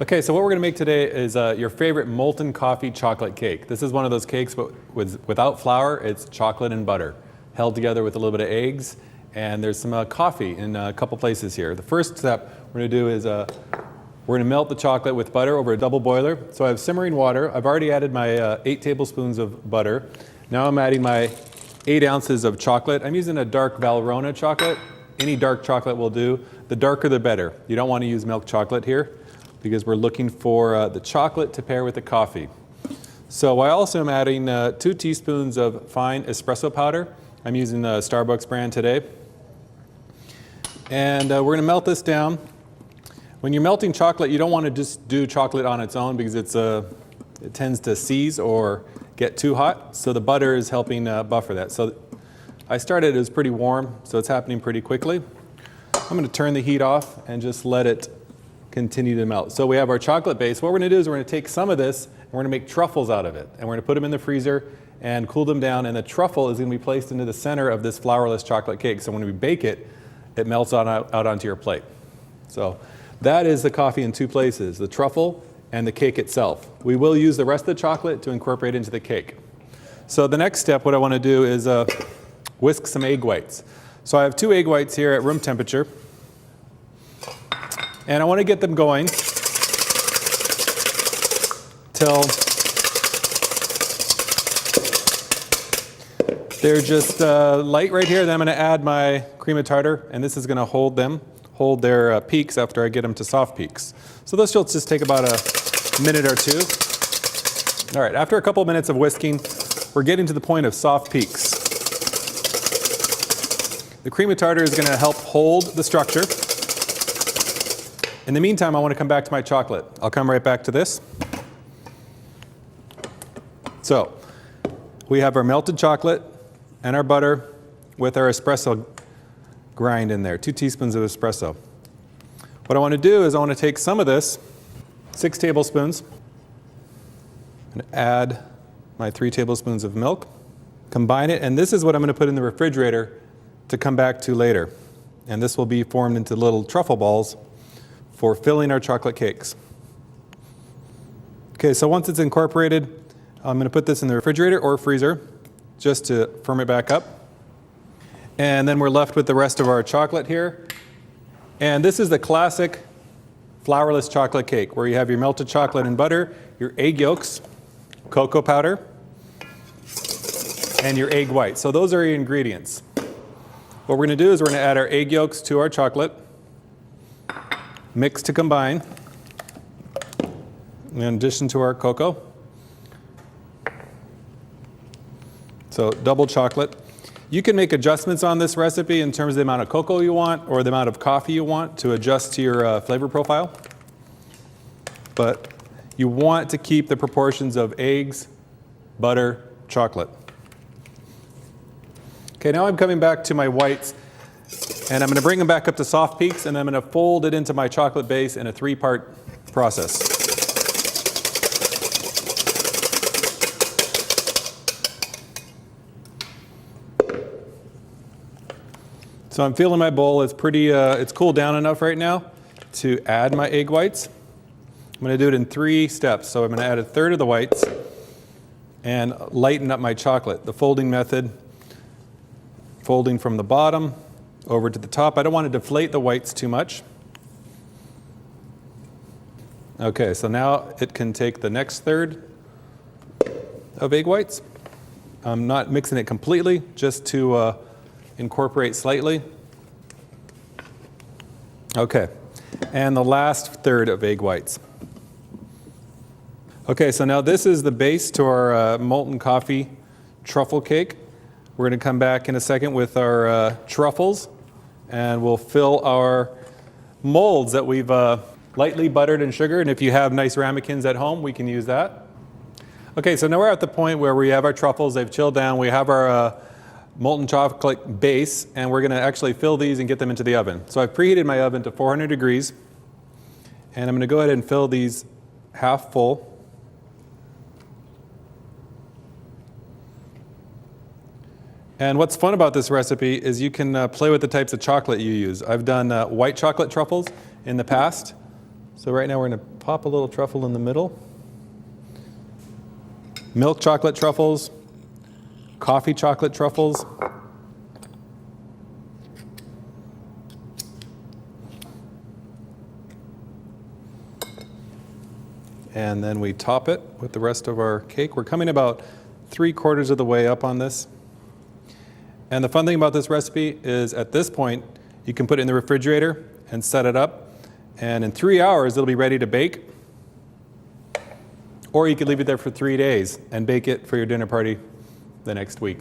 Okay, so what we're going to make today is your favorite molten coffee chocolate cake. This is one of those cakes, but without flour. It's chocolate and butter held together with a little bit of eggs, and there's some coffee in a couple places here. The first step we're going to do is we're going to melt the chocolate with butter over a double boiler. So I have simmering water. I've already added my 8 tablespoons of butter. Now I'm adding my 8 ounces of chocolate. I'm using a dark Valrhona chocolate. Any dark chocolate will do. The darker the better. You don't want to use milk chocolate here, because we're looking for the chocolate to pair with the coffee. So I also am adding 2 teaspoons of fine espresso powder. I'm using the Starbucks brand today. And we're going to melt this down. When you're melting chocolate, you don't want to just do chocolate on its own because it tends to seize or get too hot. So the butter is helping buffer that. So I started, it was pretty warm, so it's happening pretty quickly. I'm going to turn the heat off and just let it continue to melt. So we have our chocolate base. What we're going to do is we're going to take some of this and we're going to make truffles out of it. And we're going to put them in the freezer and cool them down. And the truffle is going to be placed into the center of this flourless chocolate cake. So when we bake it, it melts out onto your plate. So that is the coffee in 2 places, the truffle and the cake itself. We will use the rest of the chocolate to incorporate into the cake. So the next step, what I want to do is whisk some egg whites. So I have 2 egg whites here at room temperature. And I want to get them going till they're just light right here. Then I'm going to add my cream of tartar, and this is going to hold their peaks after I get them to soft peaks. So this will just take about a minute or 2. All right, after a couple of minutes of whisking, we're getting to the point of soft peaks. The cream of tartar is going to help hold the structure. In the meantime, I want to come back to my chocolate. I'll come right back to this. So we have our melted chocolate and our butter with our espresso grind in there, 2 teaspoons of espresso. What I want to do is I want to take some of this, 6 tablespoons, and add my 3 tablespoons of milk, combine it, and this is what I'm going to put in the refrigerator to come back to later. And this will be formed into little truffle balls for filling our chocolate cakes. Okay, so once it's incorporated, I'm going to put this in the refrigerator or freezer just to firm it back up. And then we're left with the rest of our chocolate here. And this is the classic flourless chocolate cake, where you have your melted chocolate and butter, your egg yolks, cocoa powder, and your egg white. So those are your ingredients. What we're going to do is we're going to add our egg yolks to our chocolate, mix to combine, in addition to our cocoa. So double chocolate. You can make adjustments on this recipe in terms of the amount of cocoa you want or the amount of coffee you want to adjust to your flavor profile. But you want to keep the proportions of eggs, butter, chocolate. Okay, now I'm coming back to my whites, and I'm going to bring them back up to soft peaks, and I'm going to fold it into my chocolate base in a 3-part process. So I'm feeling my bowl. It's it's cooled down enough right now to add my egg whites. I'm going to do it in 3 steps. So I'm going to add 1/3 of the whites and lighten up my chocolate. The folding method, folding from the bottom over to the top. I don't want to deflate the whites too much. Okay, so now it can take the next 1/3 of egg whites. I'm not mixing it completely, just to incorporate slightly. Okay, and the last 1/3 of egg whites. Okay, so now this is the base to our molten coffee truffle cake. We're going to come back in a second with our truffles, and we'll fill our molds that we've lightly buttered and sugared. And if you have nice ramekins at home, we can use that. Okay, so now we're at the point where we have our truffles. They've chilled down. We have our molten chocolate base, and we're going to actually fill these and get them into the oven. So I've preheated my oven to 400 degrees, and I'm going to go ahead and fill these half full. And what's fun about this recipe is you can play with the types of chocolate you use. I've done white chocolate truffles in the past. So right now we're going to pop a little truffle in the middle. Milk chocolate truffles, coffee chocolate truffles. And then we top it with the rest of our cake. We're coming about 3/4 of the way up on this. And the fun thing about this recipe is at this point, you can put it in the refrigerator and set it up. And in 3 hours, it'll be ready to bake. Or you could leave it there for 3 days and bake it for your dinner party the next week.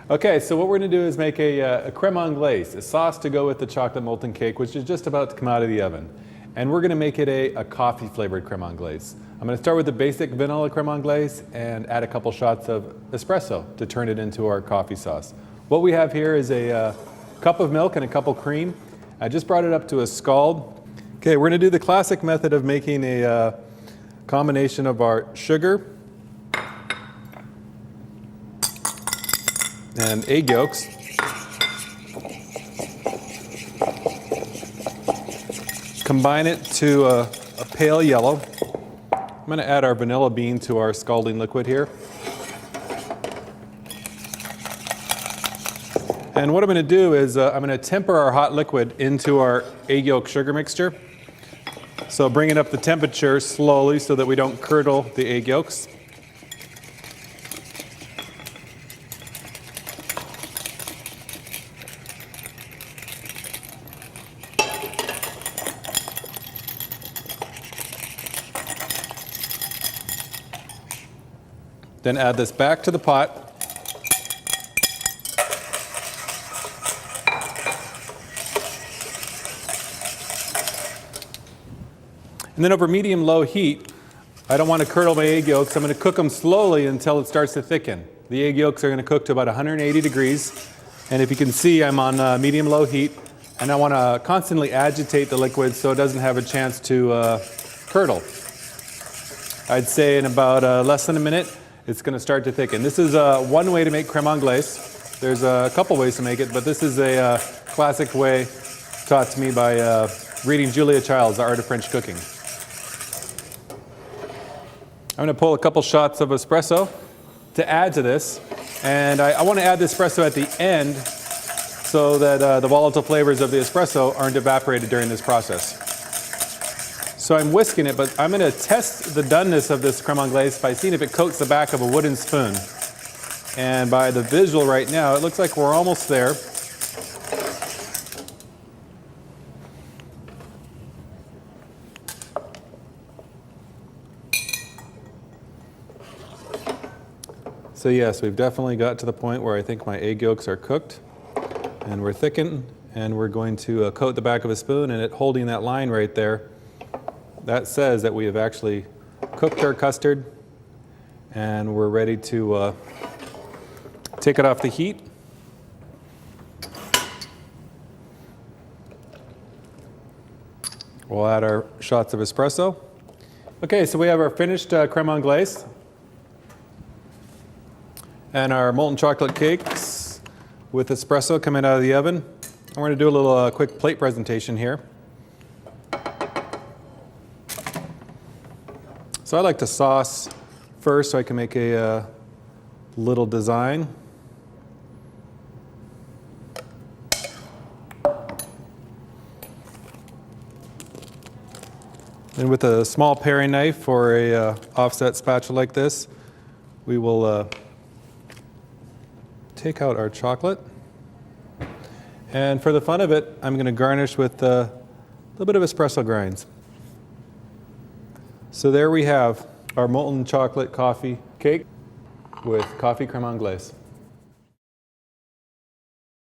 Okay, so what we're going to do is make a creme anglaise, a sauce to go with the chocolate molten cake, which is just about to come out of the oven. And we're going to make it a coffee flavored creme anglaise. I'm going to start with the basic vanilla creme anglaise and add a couple shots of espresso to turn it into our coffee sauce. What we have here is a cup of milk and a cup of cream. I just brought it up to a scald. Okay, we're going to do the classic method of making a combination of our sugar and egg yolks. Combine it to a pale yellow. I'm going to add our vanilla bean to our scalding liquid here. And what I'm going to do is I'm going to temper our hot liquid into our egg yolk sugar mixture. So bringing up the temperature slowly so that we don't curdle the egg yolks. Then add this back to the pot. And then over medium-low heat, I don't want to curdle my egg yolks. I'm going to cook them slowly until it starts to thicken. The egg yolks are going to cook to about 180 degrees. And if you can see, I'm on medium-low heat. And I want to constantly agitate the liquid so it doesn't have a chance to curdle. I'd say in about less than a minute, it's going to start to thicken. This is one way to make creme anglaise. There's a couple ways to make it, but this is a classic way taught to me by reading Julia Child's The Art of French Cooking. I'm going to pull a couple shots of espresso to add to this. And I want to add the espresso at the end so that the volatile flavors of the espresso aren't evaporated during this process. So I'm whisking it, but I'm going to test the doneness of this creme anglaise by seeing if it coats the back of a wooden spoon. And by the visual right now, it looks like we're almost there. So yes, we've definitely got to the point where I think my egg yolks are cooked and we're thickened, and we're going to coat the back of a spoon, and it holding that line right there, that says that we have actually cooked our custard and we're ready to take it off the heat. We'll add our shots of espresso. Okay, so we have our finished creme anglaise and our molten chocolate cakes with espresso coming out of the oven. I'm going to do a little quick plate presentation here. So I like to sauce first so I can make a little design. And with a small paring knife or a offset spatula like this, we will take out our chocolate. And for the fun of it, I'm going to garnish with a little bit of espresso grinds. So there we have our molten chocolate coffee cake with coffee creme anglaise.